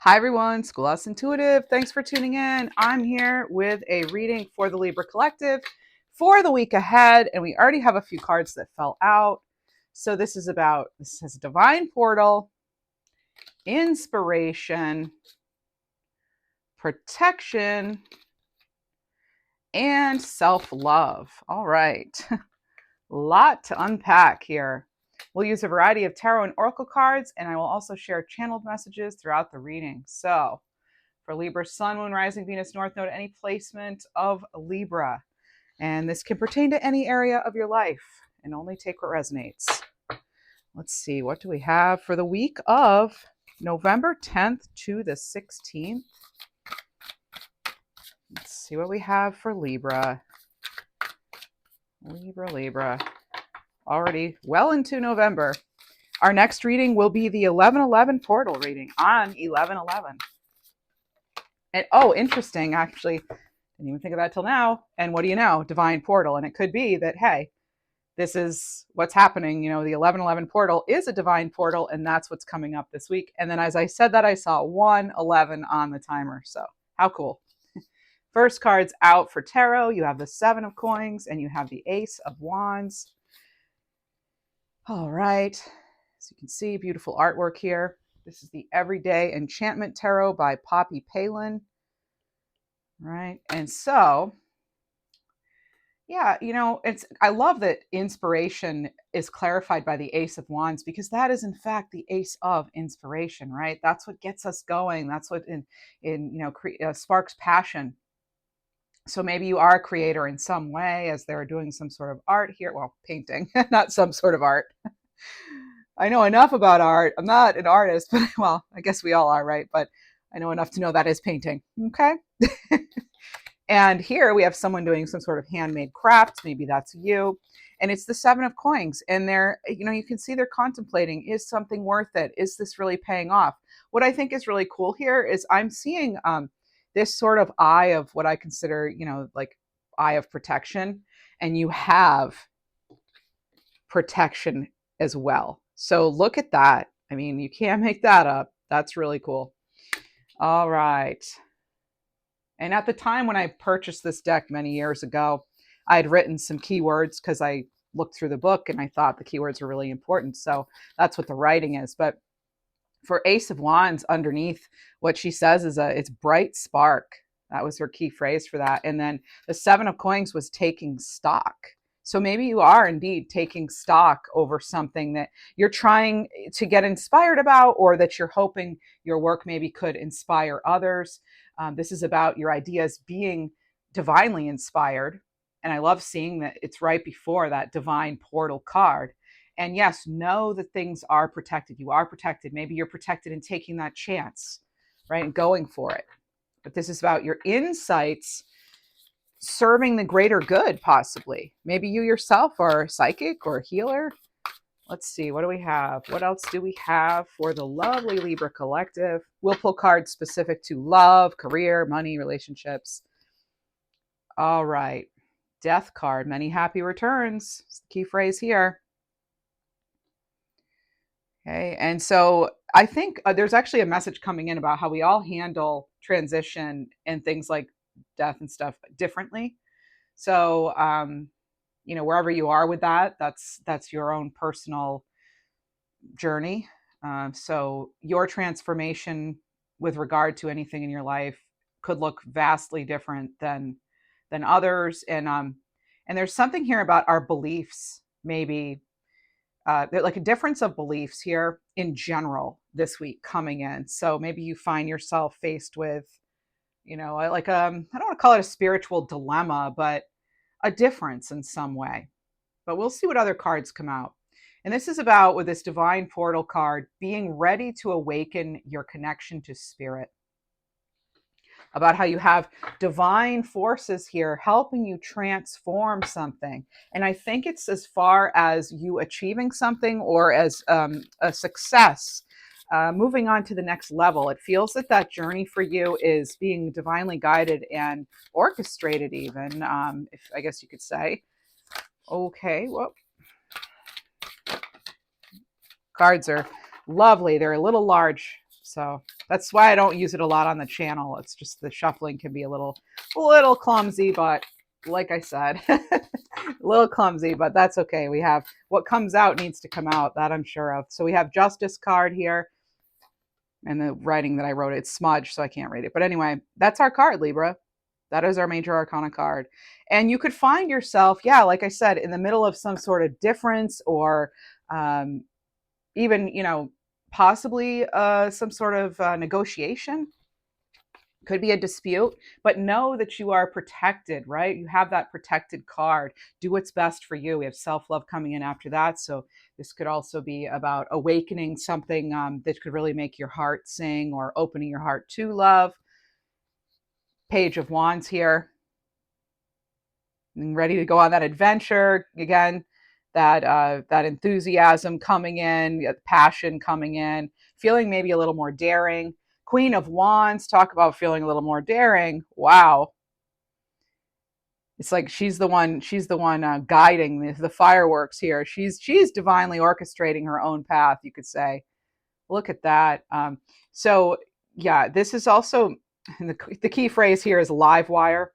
Hi everyone, Schoolhouse Intuitive. Thanks for tuning in. I'm here with a reading for the Libra Collective for the week ahead, and we already have a few cards that fell out. So this says divine portal, inspiration, protection, and self-love. All right. Lot to unpack here. We'll use a variety of tarot and oracle cards, and I will also share channeled messages throughout the reading. So for Libra, Sun, Moon, Rising, Venus, North Node, any placement of Libra. And this can pertain to any area of your life and only take what resonates. Let's see, what do we have for the week of November 10th to the 16th? Let's see what we have for Libra. Libra. Already well into November. Our next reading will be the 11/11 portal reading on 11/11. And oh, interesting, actually, didn't even think of that till now. And what do you know? Divine portal. And it could be that, hey, this is what's happening. You know, the 11/11 portal is a divine portal, and that's what's coming up this week. And then as I said that, I saw 1:11 on the timer. So how cool. First card's out for tarot. You have the 7 of coins and you have the Ace of Wands. All right. As you can see, beautiful artwork here. This is the Everyday Enchantment Tarot by Poppy Palin. Right. And so, yeah, you know, I love that inspiration is clarified by the Ace of Wands, because that is in fact the ace of inspiration, right? That's what gets us going. That's what sparks passion. So maybe you are a creator in some way, as they're doing some sort of art here. Well, painting, not some sort of art. I know enough about art. I'm not an artist, but well, I guess we all are, right? But I know enough to know that is painting. Okay. And here we have someone doing some sort of handmade craft. Maybe that's you. And it's the 7 of coins. And they're, you can see they're contemplating, is something worth it? Is this really paying off? What I think is really cool here is I'm seeing this sort of eye of what I consider, like eye of protection. And you have protection as well. So look at that. I mean, you can't make that up. That's really cool. All right. And at the time when I purchased this deck many years ago, I had written some keywords because I looked through the book and I thought the keywords were really important. So that's what the writing is. But for Ace of Wands underneath, what she says is it's bright spark. That was her key phrase for that. And then the 7 of coins was taking stock. So maybe you are indeed taking stock over something that you're trying to get inspired about, or that you're hoping your work maybe could inspire others. This is about your ideas being divinely inspired. And I love seeing that it's right before that divine portal card. And yes, know that things are protected. You are protected. Maybe you're protected in taking that chance, right? And going for it. But this is about your insights serving the greater good, possibly. Maybe you yourself are psychic or healer. Let's see, what do we have? What else do we have for the lovely Libra Collective? We'll pull cards specific to love, career, money, relationships. All right. Death card, many happy returns. It's the key phrase here. Okay, and so I think there's actually a message coming in about how we all handle transition and things like death and stuff differently. So, wherever you are with that, that's your own personal journey. So your transformation with regard to anything in your life could look vastly different than others. And there's something here about our beliefs, maybe like a difference of beliefs here in general this week coming in. So maybe you find yourself faced with, like I don't want to call it a spiritual dilemma, but a difference in some way. But we'll see what other cards come out. And this is about, with this divine portal card, being ready to awaken your connection to spirit. About how you have divine forces here helping you transform something. And I think it's as far as you achieving something, or as a success, moving on to the next level. It feels that journey for you is being divinely guided and orchestrated, even, if I guess you could say. Okay, well, cards are lovely. They're a little large, so That's why I don't use it a lot on the channel. It's just the shuffling can be a little clumsy, but like I said, a little clumsy, but that's okay. We have what comes out needs to come out, that I'm sure of. So we have Justice card here, and the writing that I wrote, it's smudged, so I can't read it. But anyway, that's our card, Libra. That is our major arcana card. And you could find yourself, yeah, like I said, in the middle of some sort of difference, or even, possibly some sort of negotiation. Could be a dispute, but know that you are protected, right? You have that protected card. Do what's best for you. We have self-love coming in after that. So this could also be about awakening something that could really make your heart sing, or opening your heart to love. Page of Wands here. And ready to go on that adventure again. That enthusiasm coming in, passion coming in, feeling maybe a little more daring. Queen of Wands, talk about feeling a little more daring. Wow. It's like she's the one guiding the fireworks here. She's divinely orchestrating her own path, you could say. Look at that. So yeah, this is also, the key phrase here is live wire.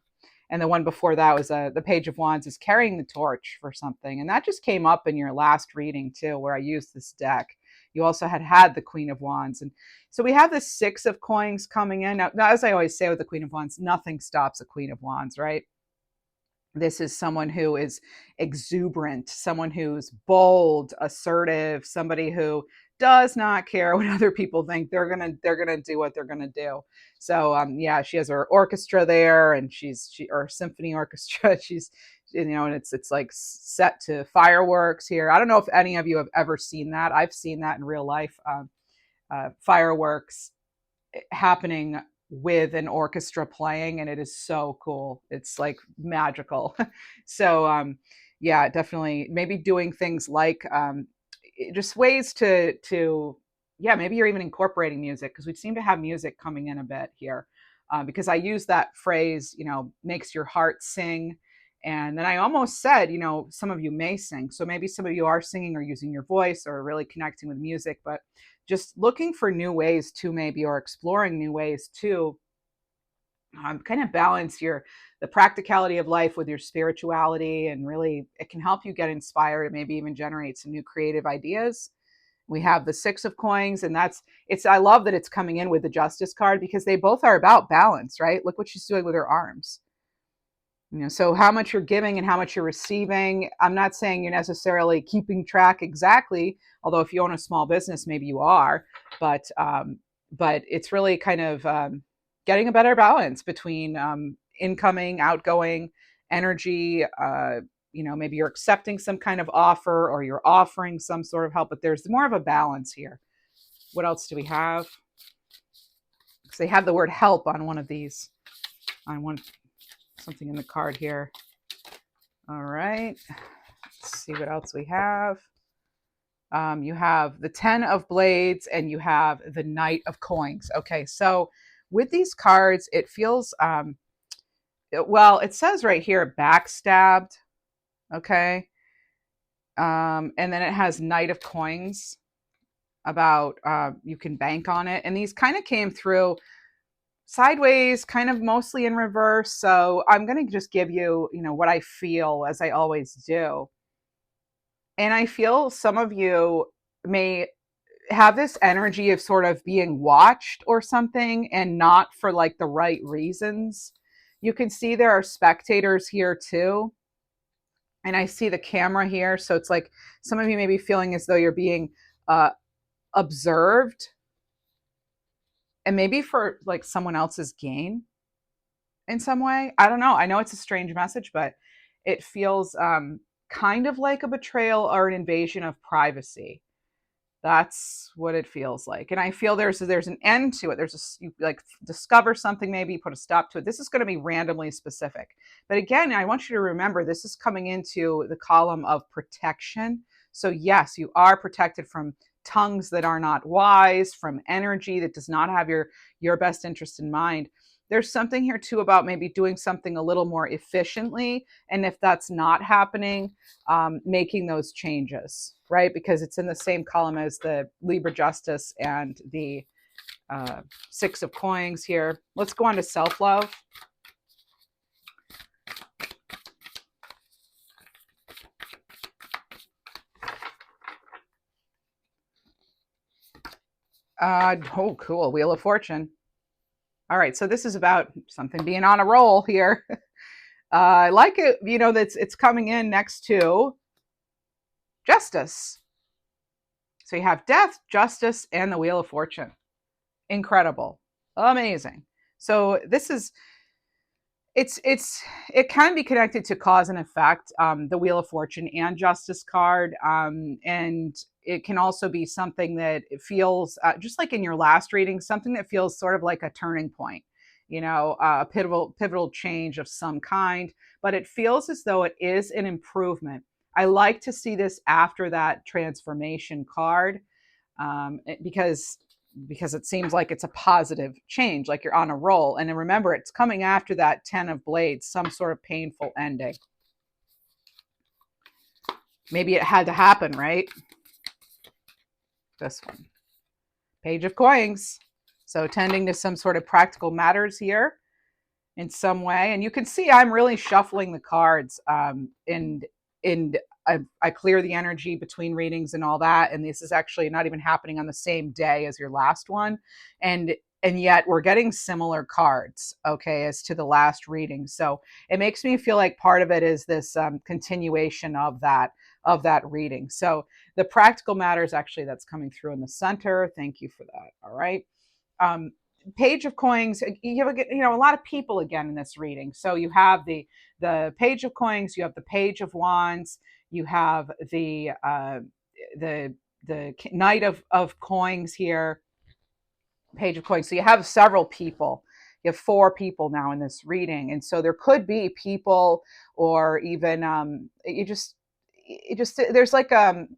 And the one before that was the Page of Wands is carrying the torch for something. And that just came up in your last reading too, where I used this deck. You also had the Queen of Wands. And so we have the Six of Coins coming in. Now, as I always say with the Queen of Wands, nothing stops a Queen of Wands, right? This is someone who is exuberant, someone who's bold, assertive, somebody who does not care what other people think. They're gonna do what they're gonna do. So yeah, she has her orchestra there, and or symphony orchestra. She's, and it's like set to fireworks here. I don't know if any of you have ever seen that. I've seen that in real life. Fireworks happening with an orchestra playing, and it is so cool. It's like magical. So yeah, definitely maybe doing things like just ways to yeah, maybe you're even incorporating music, because we seem to have music coming in a bit here, because I use that phrase, makes your heart sing. And then I almost said, some of you may sing, so maybe some of you are singing or using your voice or really connecting with music. But just looking for new ways to, maybe, or exploring new ways to kind of balance the practicality of life with your spirituality. And really, it can help you get inspired and maybe even generate some new creative ideas. We have the Six of Coins, and I love that it's coming in with the Justice card, because they both are about balance, right? Look what she's doing with her arms. So how much you're giving and how much you're receiving. I'm not saying you're necessarily keeping track exactly, although if you own a small business, maybe you are. But it's really kind of getting a better balance between incoming, outgoing energy. Maybe you're accepting some kind of offer, or you're offering some sort of help, but there's more of a balance here. What else do we have? Because they have the word help on one of these, on something in the card here. All right, let's see what else we have. You have the 10 of Blades, and you have the Knight of Coins. Okay, so with these cards, it feels, it says right here, backstabbed. Okay. And then it has Knight of Coins, about you can bank on it. And these kind of came through sideways, kind of mostly in reverse. So I'm going to just give you, what I feel, as I always do. And I feel some of you may have this energy of sort of being watched or something, and not for like the right reasons. You can see there are spectators here too. And I see the camera here. So it's like some of you may be feeling as though you're being observed, and maybe for like someone else's gain in some way. I don't know. I know it's a strange message, but it feels kind of like a betrayal or an invasion of privacy. That's what it feels like. And I feel there's an end to it. You like discover something, maybe put a stop to it. This is going to be randomly specific. But again, I want you to remember, this is coming into the column of protection. So yes, you are protected from tongues that are not wise, from energy that does not have your best interest in mind. There's something here too about maybe doing something a little more efficiently. And if that's not happening, making those changes, right? Because it's in the same column as the Libra Justice and the Six of Coins here. Let's go on to self-love. Oh, cool. Wheel of Fortune. All right, so this is about something being on a roll here. I like it, that it's coming in next to Justice. So you have Death, Justice, and the Wheel of Fortune. Incredible. Amazing. So this is, it can be connected to cause and effect, the Wheel of Fortune and Justice card. And it can also be something that it feels, just like in your last reading, something that feels sort of like a turning point, a pivotal change of some kind, but it feels as though it is an improvement. I like to see this after that transformation card, because it seems like it's a positive change, like you're on a roll. And then remember, it's coming after that 10 of Blades, some sort of painful ending. Maybe it had to happen, right? This one. Page of Coins. So tending to some sort of practical matters here in some way. And you can see I'm really shuffling the cards, and I clear the energy between readings and all that. And this is actually not even happening on the same day as your last one. And yet we're getting similar cards, okay, as to the last reading. So it makes me feel like part of it is this continuation of that reading. So the practical matters, actually, that's coming through in the center. Thank you for that. All right. Page of Coins. You have a lot of people again in this reading. So you have the Page of Coins. You have the Page of Wands. You have the Knight of Coins here. Page of Coins. So you have several people. You have 4 people now in this reading, and so there could be people, or even there's like an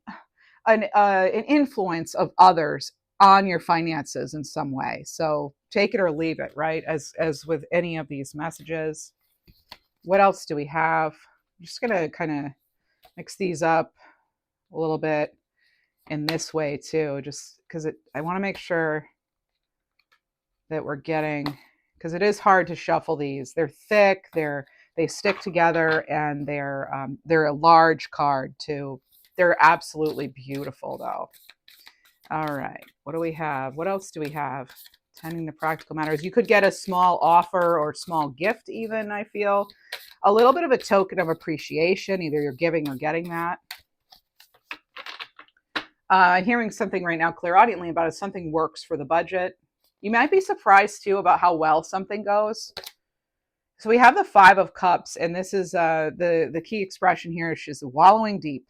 influence of others on your finances in some way. So take it or leave it, right? As with any of these messages. What else do we have? I'm just gonna kind of mix these up a little bit in this way too, just because I want to make sure that we're getting, because it is hard to shuffle these. They're thick, they stick together, and they're a large card too. They're absolutely beautiful though. All right, what do we have? What else do we have? Tending to practical matters. You could get a small offer or small gift even, I feel. A little bit of a token of appreciation. Either you're giving or getting that. Hearing something right now clairaudiently about if something works for the budget. You might be surprised too about how well something goes. So we have the 5 of Cups, and this is the key expression here is she's wallowing deep.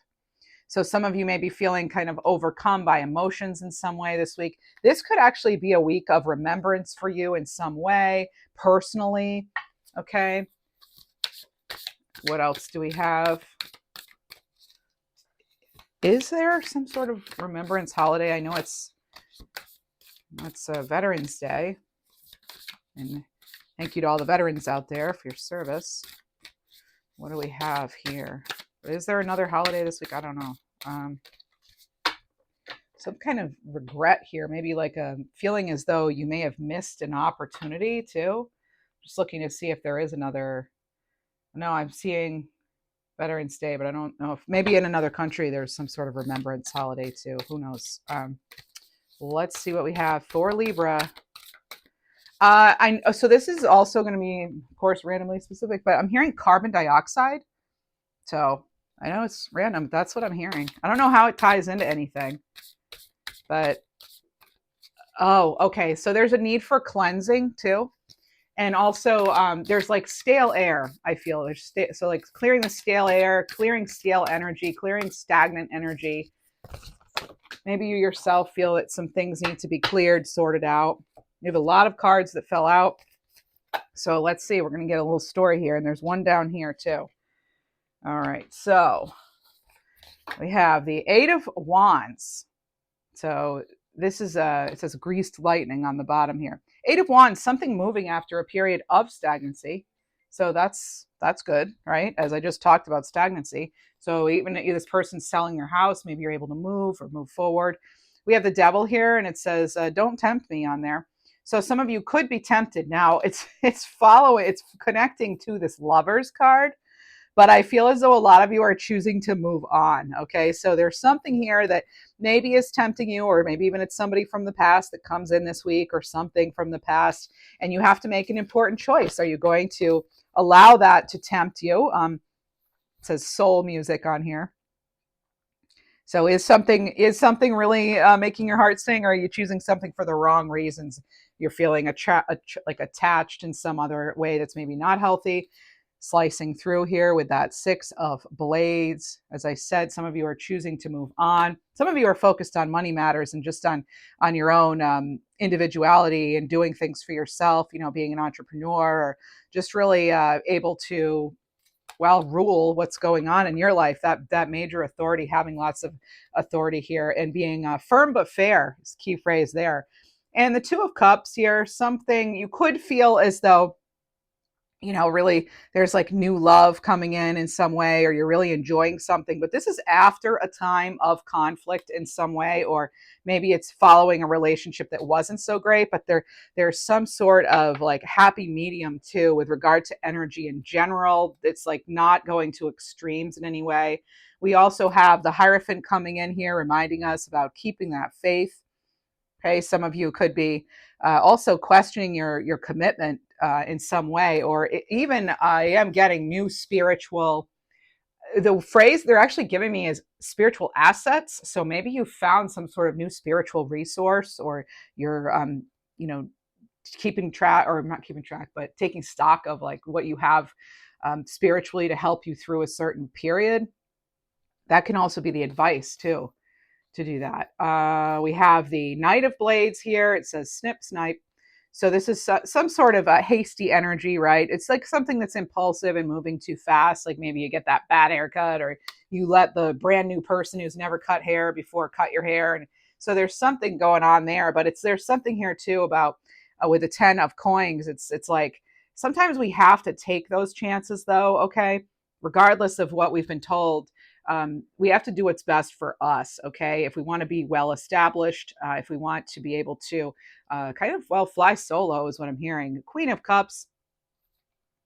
So some of you may be feeling kind of overcome by emotions in some way this week. This could actually be a week of remembrance for you in some way, personally. Okay. What else do we have? Is there some sort of remembrance holiday? I know it's Veterans Day. And thank you to all the veterans out there for your service. What do we have here? Is there another holiday this week? I don't know. Some kind of regret here. Maybe like a feeling as though you may have missed an opportunity too. Just looking to see if there is another. No, I'm seeing Veterans Day, but I don't know if maybe in another country there's some sort of remembrance holiday too. Who knows? Let's see what we have for Libra. So this is also going to be, of course, randomly specific, but I'm hearing carbon dioxide. So I know it's random, but that's what I'm hearing. I don't know how it ties into anything, but okay. So there's a need for cleansing too. And also there's like stale air, I feel. So like clearing the stale air, clearing stale energy, clearing stagnant energy. Maybe you yourself feel that some things need to be cleared, sorted out. You have a lot of cards that fell out. So let's see. We're going to get a little story here. And there's one down here too. All right. So we have the 8 of Wands. So this is it says greased lightning on the bottom here. 8 of Wands, something moving after a period of stagnancy. So that's good, right? As I just talked about stagnancy. So even if this person's selling their house, maybe you're able to move or move forward. we have the devil here, and it says, don't tempt me on there. So some of you could be tempted. Now it's connecting to this Lovers card, but I feel as though a lot of you are choosing to move on. Okay. So there's something here that maybe is tempting you, or maybe even it's somebody from the past that comes in this week, or something from the past, and you have to make an important choice. Are you going to allow that to tempt you? It says soul music on here. So is something really making your heart sing, or are you choosing something for the wrong reasons? You're feeling like attached in some other way that's maybe not healthy. Slicing through here with that Six of Blades. As I said, some of you are choosing to move on. Some of you are focused on money matters and just on your own individuality and doing things for yourself, being an entrepreneur, or just really able to rule what's going on in your life. That major authority, having lots of authority here, and being firm but fair is key phrase there. And the Two of Cups here, something you could feel as though, really there's like new love coming in some way, or you're really enjoying something, but this is after a time of conflict in some way, or maybe it's following a relationship that wasn't so great, but there's some sort of like happy medium too with regard to energy in general. It's like not going to extremes in any way. We also have the Hierophant coming in here, reminding us about keeping that faith. Okay, some of you could be also questioning your commitment in some way, or even I am getting new spiritual. The phrase they're actually giving me is spiritual assets. So maybe you found some sort of new spiritual resource, or you're, keeping track, or not keeping track, but taking stock of like what you have spiritually to help you through a certain period. That can also be the advice too, to do that. We have the Knight of Blades here. It says snip, snipe. So this is some sort of a hasty energy, right? It's like something that's impulsive and moving too fast. Like maybe you get that bad haircut, or you let the brand new person who's never cut hair before cut your hair. And so there's something going on there, but there's something here too about with the 10 of coins. It's like sometimes we have to take those chances though. Okay. Regardless of what we've been told, we have to do what's best for us. Okay. If we want to be well established, if we want to be able to fly solo is what I'm hearing. Queen of Cups.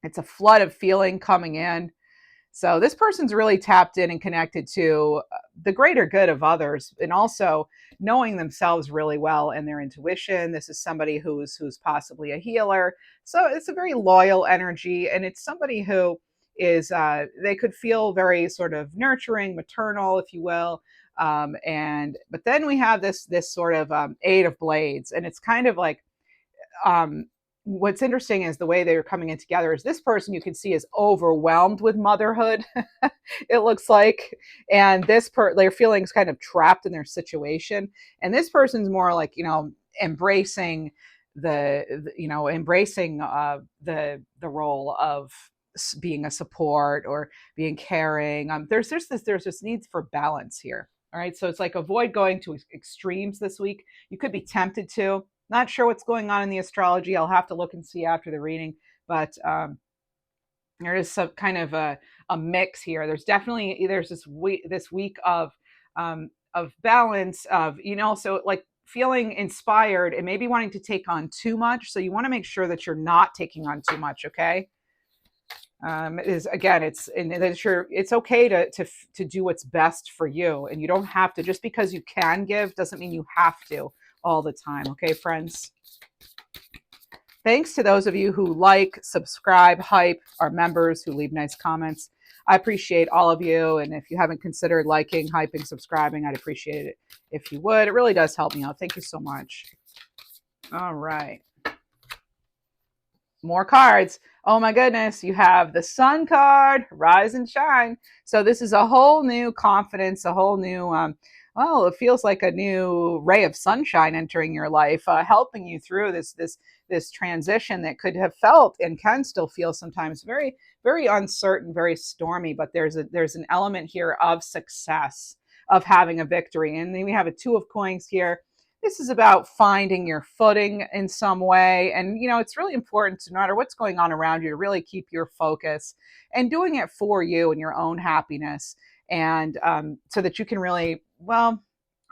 It's a flood of feeling coming in. So this person's really tapped in and connected to the greater good of others, and also knowing themselves really well and their intuition. This is somebody who's possibly a healer. So it's a very loyal energy, and it's somebody who is they could feel very sort of nurturing, maternal, if you will. But then we have this sort of Eight of Blades, and it's kind of like what's interesting is the way they're coming in together is this person you can see is overwhelmed with motherhood. It looks like, and their feelings kind of trapped in their situation, and this person's more like embracing embracing the role of being a support or being caring. There's this need for balance here. All right, so it's like avoid going to extremes this week. You could be tempted to. Not sure what's going on in the astrology. I'll have to look and see after the reading, but there is some kind of a mix here. There's this week of balance of so like feeling inspired and maybe wanting to take on too much. So you want to make sure that you're not taking on too much. Okay. It's okay to do what's best for you, and you don't have to. Just because you can give doesn't mean you have to all the time. Okay, friends. Thanks to those of you who like, subscribe, hype, are members who leave nice comments. I appreciate all of you, and if you haven't considered liking, hyping, subscribing, I'd appreciate it if you would. It really does help me out. Thank you so much. All right. More cards. Oh my goodness, you have the Sun card, rise and shine. So this is a whole new confidence, a whole new, it feels like a new ray of sunshine entering your life, helping you through this transition that could have felt and can still feel sometimes very, very uncertain, very stormy. But there's an element here of success, of having a victory. And then we have a Two of Coins here. This is about finding your footing in some way. And, it's really important to, no matter what's going on around you, to really keep your focus and doing it for you and your own happiness. And so that you can really,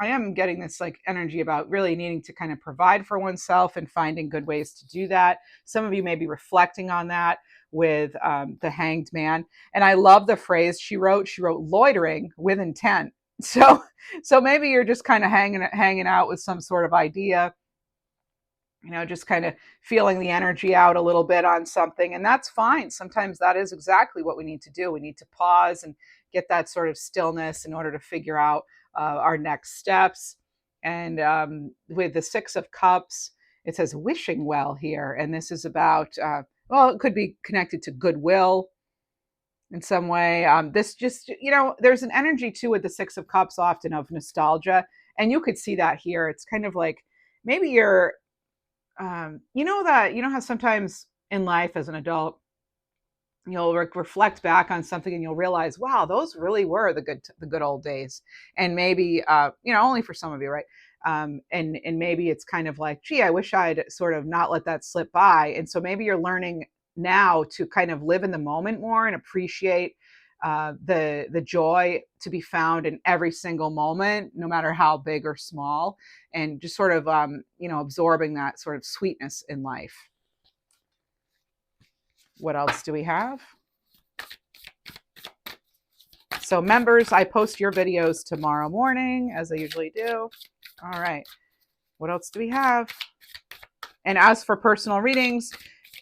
I am getting this like energy about really needing to kind of provide for oneself and finding good ways to do that. Some of you may be reflecting on that with the Hanged Man. And I love the phrase she wrote. She wrote loitering with intent. So, so maybe you're just kind of hanging out with some sort of idea, just kind of feeling the energy out a little bit on something. And that's fine. Sometimes that is exactly what we need to do. We need to pause and get that sort of stillness in order to figure out our next steps. And with the Six of Cups, it says wishing well here. And this is about, well, it could be connected to goodwill in some way. This just, there's an energy too with the Six of Cups often of nostalgia. And you could see that here. It's kind of like maybe you're, how sometimes in life as an adult, you'll reflect back on something and you'll realize, wow, those really were the good old days. And maybe, only for some of you, right? And maybe it's kind of like, gee, I wish I'd sort of not let that slip by. And so maybe you're learning now to kind of live in the moment more and appreciate the joy to be found in every single moment, no matter how big or small, and just sort of absorbing that sort of sweetness in life. What else do we have? So members, I post your videos tomorrow morning, as I usually do. All right. What else do we have? And as for personal readings,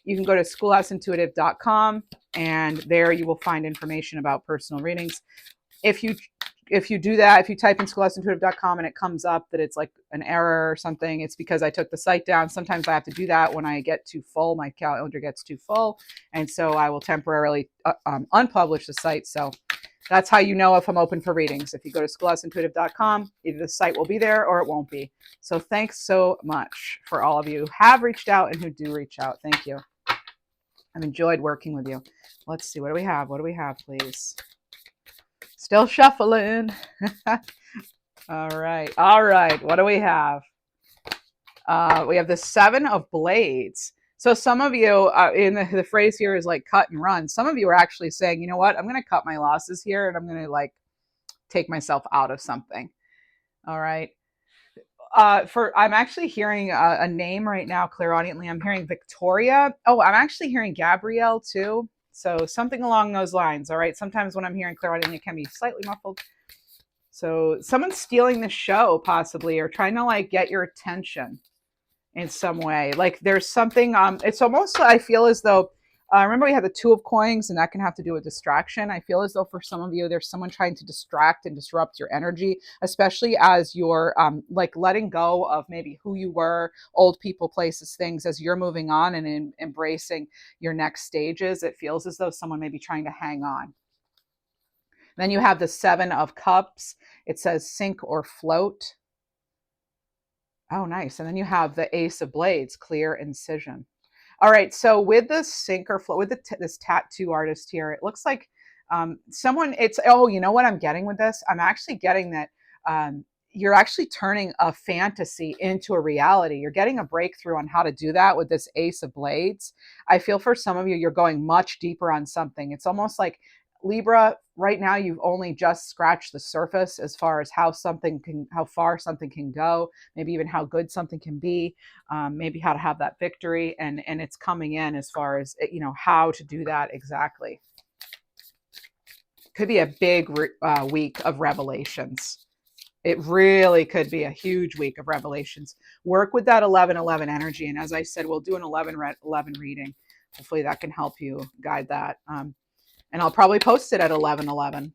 you can go to schoolhouseintuitive.com, and there you will find information about personal readings. If you do that, if you type in schoolhouseintuitive.com and it comes up that it's like an error or something, it's because I took the site down. Sometimes I have to do that when I get too full, my calendar gets too full, and so I will temporarily unpublish the site. So that's how you know if I'm open for readings. If you go to schoolhouseintuitive.com, either the site will be there or it won't be. So thanks so much for all of you who have reached out and who do reach out. Thank you. I've enjoyed working with you. Let's see. What do we have? What do we have, please? Still shuffling. All right. All right. What do we have? We have the Seven of Blades. So some of you, in the phrase here is like cut and run. Some of you are actually saying, you know what? I'm going to cut my losses here and I'm going to like take myself out of something. All right. I'm actually hearing a name right now, clairaudiently. I'm hearing Victoria. Oh, I'm actually hearing Gabrielle too. So something along those lines. All right. Sometimes when I'm hearing clairaudiently, it can be slightly muffled. So someone's stealing the show possibly, or trying to like get your attention in some way. Like there's something, it's almost, I feel as though, remember we had the Two of Coins, and that can have to do with distraction. I feel as though for some of you, there's someone trying to distract and disrupt your energy, especially as you're like letting go of maybe who you were, old people, places, things, as you're moving on and embracing your next stages. It feels as though someone may be trying to hang on. Then you have the Seven of Cups. It says sink or float. Oh, nice. And then you have the Ace of Blades, clear incision. All right. So with the sink or float, with this tattoo artist here, it looks like someone, you know what I'm getting with this? I'm actually getting that you're actually turning a fantasy into a reality. You're getting a breakthrough on how to do that with this Ace of Blades. I feel for some of you, you're going much deeper on something. It's almost like Libra, right now you've only just scratched the surface as far as how far something can go, maybe even how good something can be, maybe how to have that victory, and it's coming in as far as how to do that exactly. Could be a big week of revelations. It really could be a huge week of revelations. Work with that 11-11 energy, and as I said, we'll do an 11-11 reading. Hopefully that can help you guide that. And I'll probably post it at 11-11.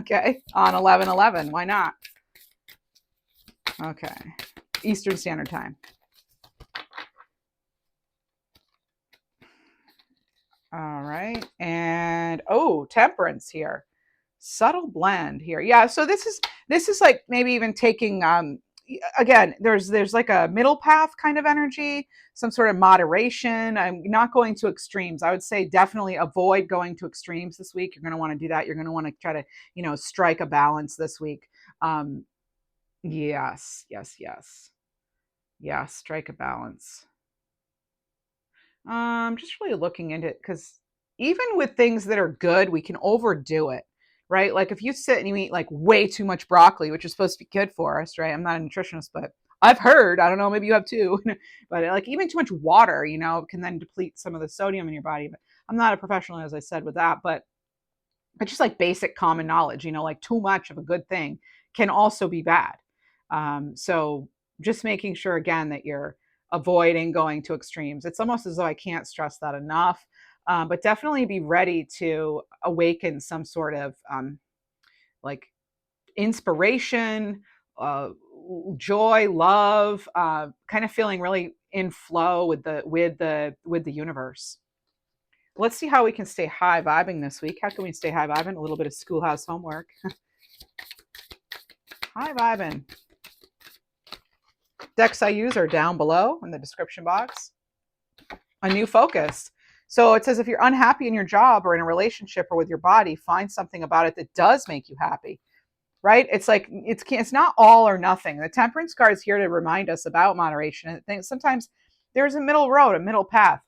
Okay, on 11-11. Why not? Okay, Eastern Standard Time. All right, and Temperance here. Subtle blend here. Yeah, so this is like maybe even taking again, there's like a middle path kind of energy, some sort of moderation. I'm not going to extremes. I would say definitely avoid going to extremes this week. You're going to want to do that. You're going to want to try to, strike a balance this week. Yes, strike a balance. Just really looking into it, because even with things that are good, we can overdo it. right? Like if you sit and you eat like way too much broccoli, which is supposed to be good for us, right? I'm not a nutritionist, but I've heard, I don't know, maybe you have too, but like even too much water, can then deplete some of the sodium in your body. But I'm not a professional, as I said, with that, but it's just like basic common knowledge, like too much of a good thing can also be bad. So just making sure again that you're avoiding going to extremes. It's almost as though I can't stress that enough. But definitely be ready to awaken some sort of like inspiration, uh, joy, love, kind of feeling really in flow with the universe. Let's see how we can stay high vibing this week. How can we stay high vibing? A little bit of schoolhouse homework. High vibing. Decks I use are down below in the description box. A new focus. So it says if you're unhappy in your job or in a relationship or with your body, find something about it that does make you happy. Right? It's like it's not all or nothing. The Temperance card is here to remind us about moderation. And things sometimes there's a middle road, a middle path.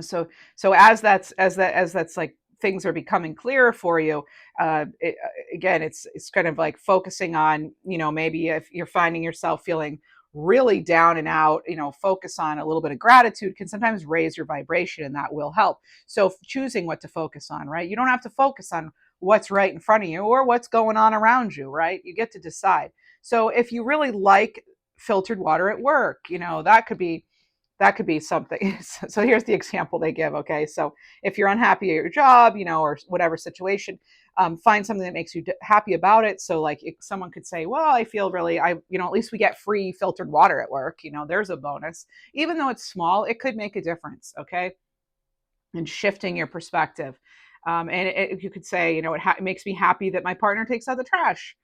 So as that's like things are becoming clearer for you, again, it's kind of like focusing on, maybe if you're finding yourself feeling really down and out, focus on a little bit of gratitude can sometimes raise your vibration, and that will help. So choosing what to focus on, right? You don't have to focus on what's right in front of you or what's going on around you, right? You get to decide. So if you really like filtered water at work, that could be something. So here's the example they give. Okay, so if you're unhappy at your job, or whatever situation, find something that makes you happy about it. So like someone could say, well, I feel really, at least we get free filtered water at work. There's a bonus. Even though it's small, it could make a difference. Okay, and shifting your perspective. And you could say, it makes me happy that my partner takes out the trash,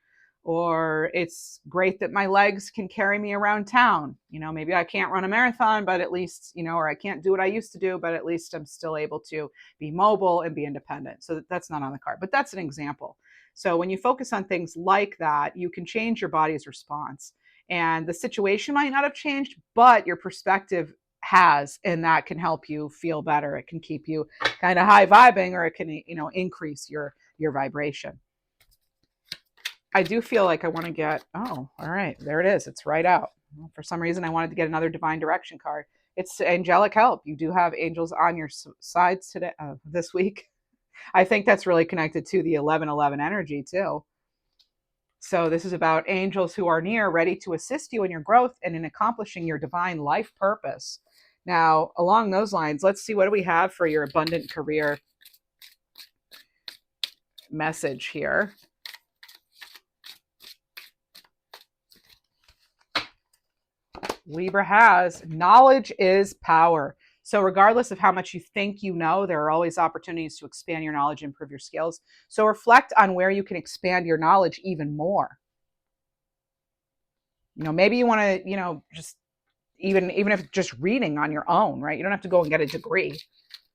or it's great that my legs can carry me around town. Maybe I can't run a marathon, but at least, or I can't do what I used to do, but at least I'm still able to be mobile and be independent. So that's not on the card, but that's an example. So when you focus on things like that, you can change your body's response. And the situation might not have changed, but your perspective has, and that can help you feel better. It can keep you kind of high vibing, or it can, increase your vibration. I do feel like I want to get, oh, all right, there it is. It's right out. Well, for some reason, I wanted to get another divine direction card. It's angelic help. You do have angels on your sides today, this week. I think that's really connected to the 1111 energy too. So this is about angels who are near, ready to assist you in your growth and in accomplishing your divine life purpose. Now, along those lines, let's see, what do we have for your abundant career message here? Libra has knowledge is power. So regardless of how much you think you know, there are always opportunities to expand your knowledge, improve your skills. So reflect on where you can expand your knowledge even more. Maybe you want to, just even if just reading on your own, right? You don't have to go and get a degree.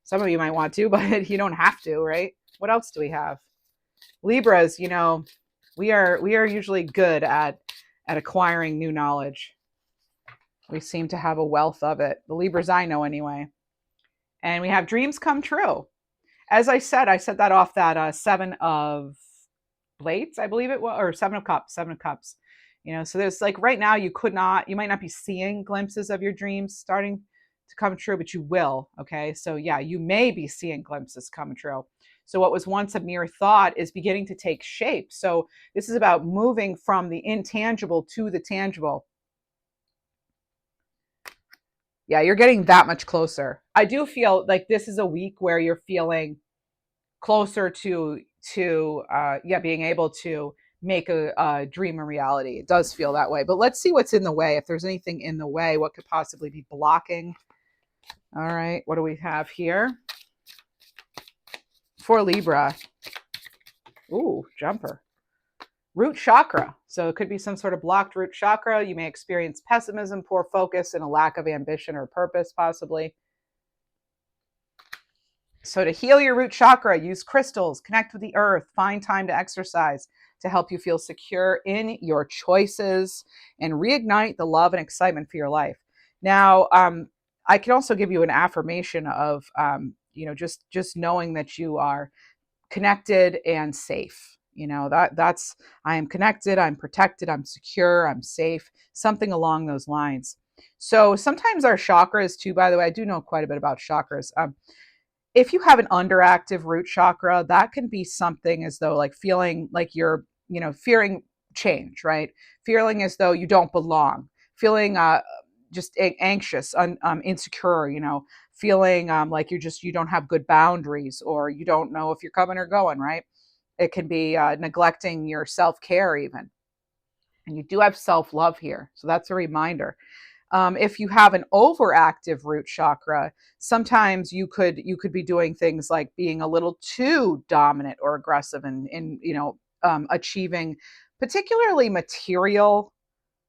Some of you might want to, but you don't have to, right? What else do we have? Libras, we are usually good at acquiring new knowledge. We seem to have a wealth of it. The Libras I know anyway. And we have dreams come true. As I said that off that 7 of blades, I believe it was, or 7 of cups. So there's like right now you might not be seeing glimpses of your dreams starting to come true, but you will. Okay. So yeah, you may be seeing glimpses come true. So what was once a mere thought is beginning to take shape. So this is about moving from the intangible to the tangible. Yeah, you're getting that much closer. I do feel like this is a week where you're feeling closer to being able to make a dream a reality. It does feel that way. But let's see what's in the way. If there's anything in the way, what could possibly be blocking? All right, what do we have here? For Libra. Ooh, jumper. Root chakra. So it could be some sort of blocked root chakra. You may experience pessimism, poor focus, and a lack of ambition or purpose, possibly. So to heal your root chakra, use crystals, connect with the earth, find time to exercise to help you feel secure in your choices and reignite the love and excitement for your life. Now, I can also give you an affirmation of, just knowing that you are connected and safe. That's, I am connected, I'm protected, I'm secure, I'm safe, something along those lines. So sometimes our chakras too, by the way, I do know quite a bit about chakras. If you have an underactive root chakra, that can be something as though like feeling like you're, fearing change, right? Feeling as though you don't belong, feeling just anxious, insecure, feeling like you don't have good boundaries, or you don't know if you're coming or going, right? It can be neglecting your self care, even. And you do have self love here. So that's a reminder. If you have an overactive root chakra, sometimes you could be doing things like being a little too dominant or aggressive in achieving particularly material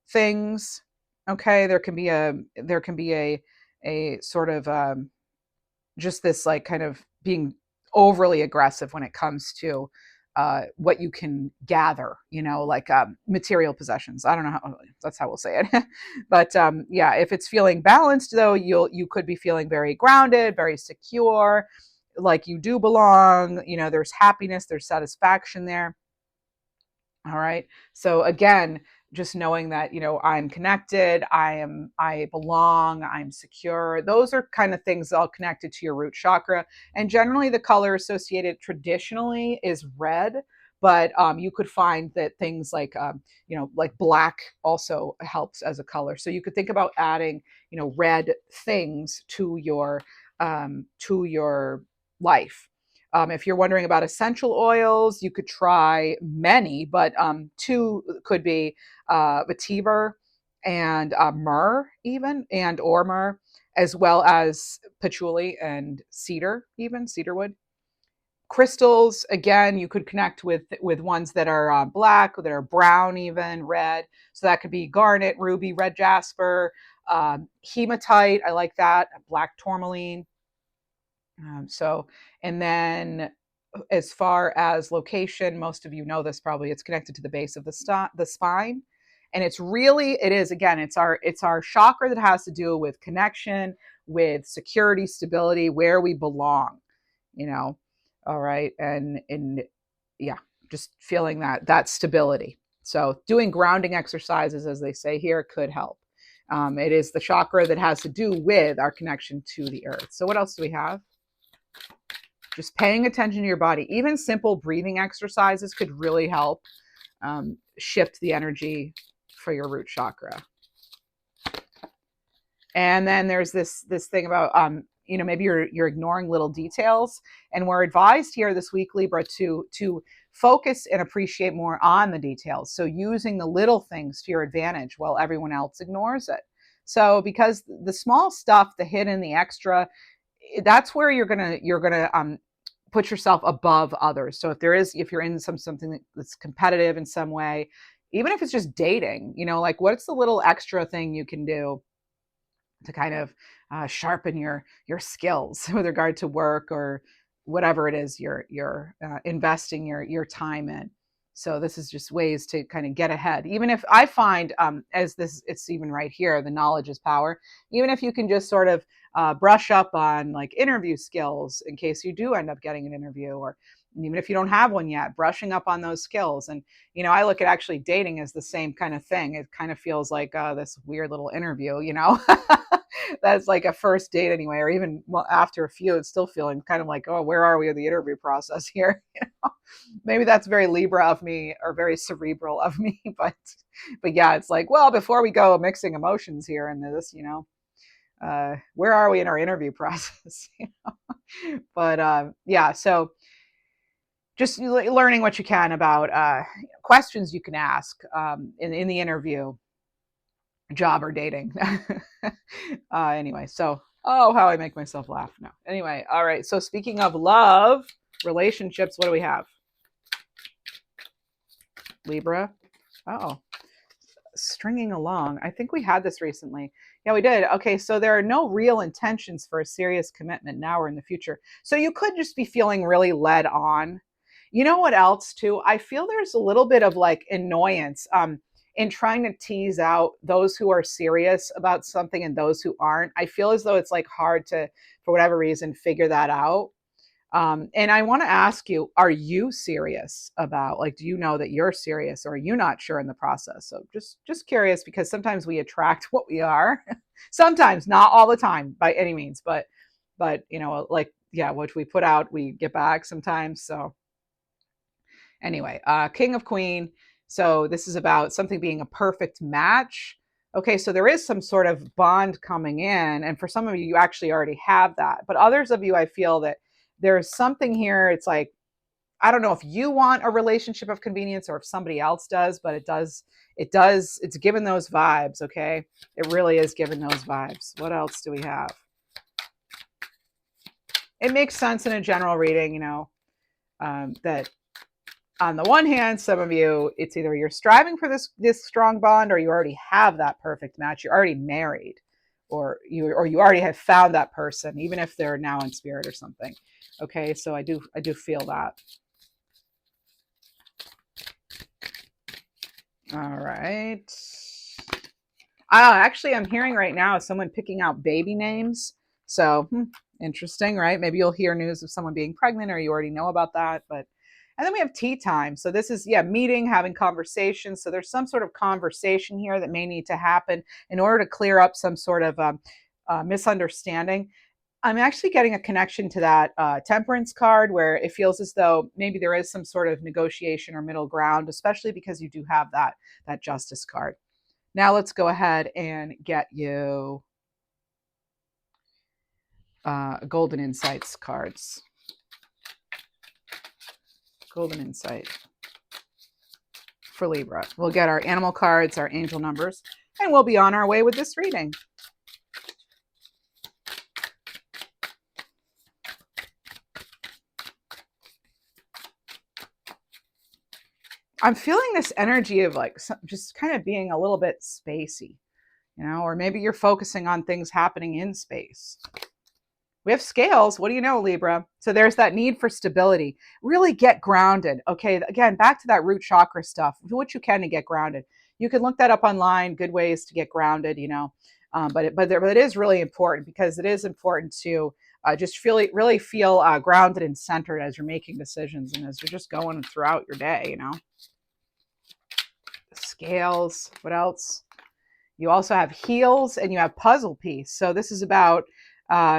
things. Okay, there can be a sort of just this like kind of being overly aggressive when it comes to what you can gather, like material possessions. I don't know how, that's how we'll say it. But yeah, if it's feeling balanced though, you could be feeling very grounded, very secure, like you do belong, there's happiness, there's satisfaction there. All right. So again, just knowing that, I'm connected, I belong, I'm secure. Those are kind of things all connected to your root chakra. And generally the color associated traditionally is red, but you could find that things like, like black also helps as a color. So you could think about adding, red things to your life. If you're wondering about essential oils, you could try many, but two could be vetiver and myrrh, even, and or myrrh, as well as patchouli and cedar, even cedarwood. Crystals, again, you could connect with ones that are black, that are brown, even red. So that could be garnet, ruby, red jasper, hematite. I like that. Black tourmaline. So, and then as far as location, most of you know this probably. It's connected to the base of the spine, and it is again. It's our chakra that has to do with connection, with security, stability, where we belong. You know, all right, and yeah, just feeling that stability. So, doing grounding exercises, as they say here, could help. It is the chakra that has to do with our connection to the earth. So, what else do we have? Just paying attention to your body. Even simple breathing exercises could really help shift the energy for your root chakra. And then there's this thing about maybe you're ignoring little details, and we're advised here this week, Libra, to focus and appreciate more on the details. So using the little things to your advantage while everyone else ignores it. So because the small stuff, the hidden, the extra, that's where you're gonna put yourself above others. So if you're in something that's competitive in some way, even if it's just dating, like what's the little extra thing you can do to kind of sharpen your skills with regard to work or whatever it is you're investing your time in. So this is just ways to kind of get ahead. Even if I find, as this, it's even right here, the knowledge is power. Even if you can just sort of brush up on like interview skills in case you do end up getting an interview, or even if you don't have one yet, brushing up on those skills. And I look at actually dating as the same kind of thing. It kind of feels like this weird little interview, that's like a first date anyway, or even well after a few, it's still feeling kind of like, oh, where are we in the interview process here? Maybe that's very Libra of me, or very cerebral of me, but yeah, it's like, well, before we go mixing emotions here and this, where are we in our interview process? But yeah, so just learning what you can about questions you can ask in the interview, job or dating. Anyway, so how I make myself laugh. No. Anyway, all right. So speaking of love, relationships, what do we have? Libra. Oh, stringing along. I think we had this recently. Yeah, we did. Okay, so there are no real intentions for a serious commitment now or in the future. So you could just be feeling really led on. You know what else too? I feel there's a little bit of like annoyance in trying to tease out those who are serious about something and those who aren't. I feel as though it's like hard to, for whatever reason, figure that out. And I want to ask you, are you serious about, like, do you know that you're serious, or are you not sure in the process? So just curious, because sometimes we attract what we are. Sometimes, not all the time by any means, but you know, like, yeah, what we put out, we get back sometimes. So anyway, King of Queen. So this is about something being a perfect match. Okay, so there is some sort of bond coming in, and for some of you, you actually already have that. But others of you, I feel that there's something here. It's like, I don't know if you want a relationship of convenience or if somebody else does, but it's given those vibes. Okay, it really is given those vibes. What else do we have? It makes sense in a general reading, you know, that on the one hand, some of you, it's either you're striving for this strong bond, or you already have that perfect match. You're already married, or you already have found that person, even if they're now in spirit or something. Okay, so I do feel that. All right. Actually, I'm hearing right now someone picking out baby names. So interesting, right? Maybe you'll hear news of someone being pregnant, or you already know about that. But and then we have tea time. So this is, yeah, meeting, having conversations. So there's some sort of conversation here that may need to happen in order to clear up some sort of misunderstanding. I'm actually getting a connection to that temperance card, where it feels as though maybe there is some sort of negotiation or middle ground, especially because you do have that justice card. Now let's go ahead and get you Golden Insights cards. Golden Insight for Libra. We'll get our animal cards, our angel numbers, and we'll be on our way with this reading. I'm feeling this energy of like just kind of being a little bit spacey, you know, or maybe you're focusing on things happening in space. We have scales. What do you know, Libra? So there's that need for stability. Really get grounded. Okay, again, back to that root chakra stuff. Do what you can to get grounded. You can look that up online. Good ways to get grounded. You know, but it is really important, because it is important to just really feel grounded and centered as you're making decisions and as you're just going throughout your day. You know, scales. What else? You also have heels, and you have puzzle piece. So this is about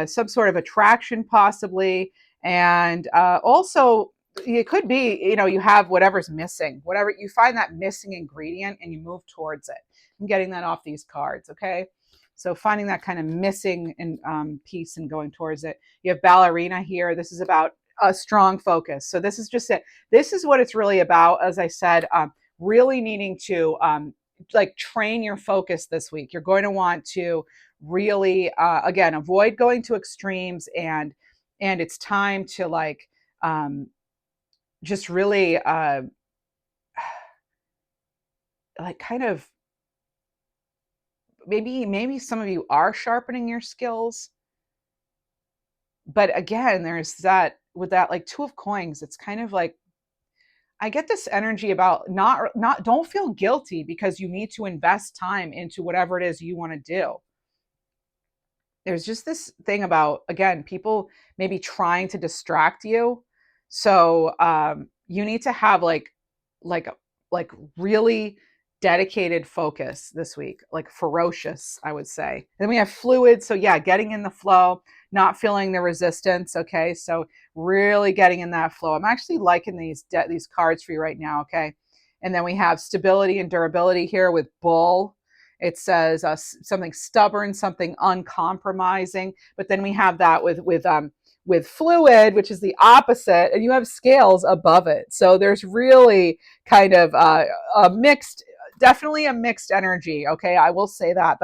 some sort of attraction, possibly. And also, it could be, you know, you have whatever's missing, whatever you find that missing ingredient, and you move towards it. I'm getting that off these cards. Okay. So finding that kind of missing piece and going towards it. You have ballerina here. This is about a strong focus. So this is just it. This is what it's really about. As I said, really needing to like train your focus this week. You're going to want to really again, avoid going to extremes, and it's time to like just really like kind of maybe some of you are sharpening your skills, but again, there's that with that like two of coins. It's kind of like, I get this energy about not don't feel guilty because you need to invest time into whatever it is you want to do. There's just this thing about, again, people maybe trying to distract you. So you need to have like like really dedicated focus this week, like ferocious, I would say. Then we have fluid. So yeah, getting in the flow, not feeling the resistance. Okay, so really getting in that flow. I'm actually liking these cards for you right now. Okay, and then we have stability and durability here with bull. It says something stubborn, something uncompromising. But then we have that with fluid, which is the opposite, and you have scales above it. So there's really kind of a mixed, definitely a mixed energy. Okay, I will say that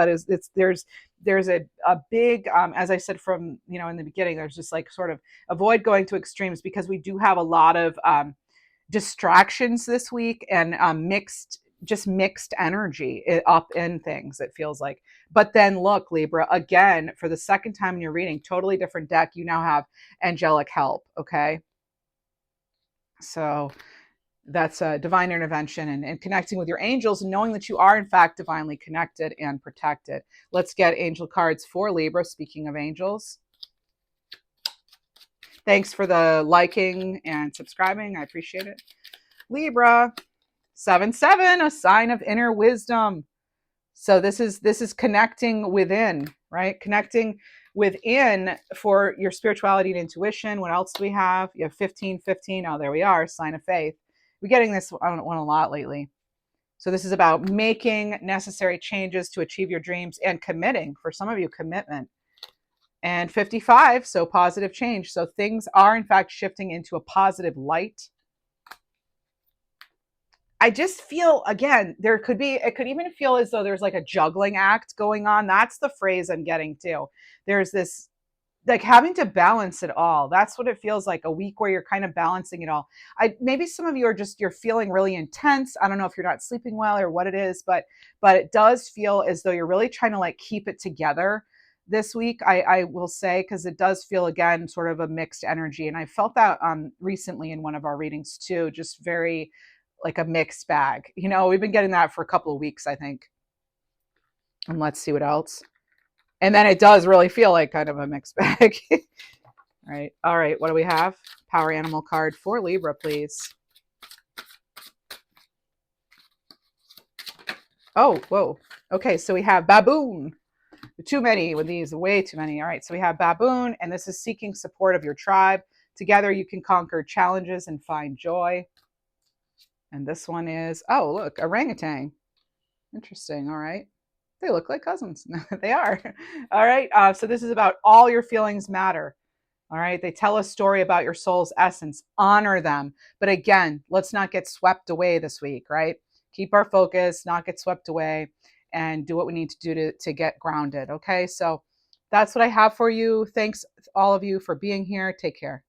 there's a big as I said from, you know, in the beginning, there's just like sort of avoid going to extremes, because we do have a lot of distractions this week, and mixed energy up in things, it feels like. But then look, Libra, again, for the second time in your reading, totally different deck, you now have angelic help. Okay, so that's a divine intervention, and connecting with your angels, and knowing that you are in fact divinely connected and protected. Let's get angel cards for Libra. Speaking of angels, Thanks for the liking and subscribing. I appreciate it. Libra, 7-7, a sign of inner wisdom. So this is connecting within, right? Connecting within for your spirituality and intuition. What else do we have? You have 15-15. Oh, there we are. Sign of faith. We're getting this one a lot lately. So this is about making necessary changes to achieve your dreams and committing. For some of you, commitment. And 55, so positive change. So things are in fact shifting into a positive light. I just feel, again, it could even feel as though there's like a juggling act going on. That's the phrase I'm getting to. There's this, like, having to balance it all. That's what it feels like, a week where you're kind of balancing it all. Maybe some of you you're feeling really intense. I don't know if you're not sleeping well or what it is, but it does feel as though you're really trying to like keep it together this week. I will say, because it does feel, again, sort of a mixed energy. And I felt that recently in one of our readings too, just very like a mixed bag. We've been getting that for a couple of weeks, I think. And let's see what else. And then it does really feel like kind of a mixed bag. Right. All right. What do we have? Power animal card for Libra, please. Oh, whoa. Okay. So we have baboon. Too many with these, way too many. All right. So we have baboon, and this is seeking support of your tribe. Together you can conquer challenges and find joy. And this one is, oh, look, orangutan. Interesting. All right. They look like cousins. They are. All right. So this is about all your feelings matter. All right. They tell a story about your soul's essence. Honor them. But again, let's not get swept away this week, right? Keep our focus, not get swept away, and do what we need to do to get grounded. Okay. So that's what I have for you. Thanks, all of you, for being here. Take care.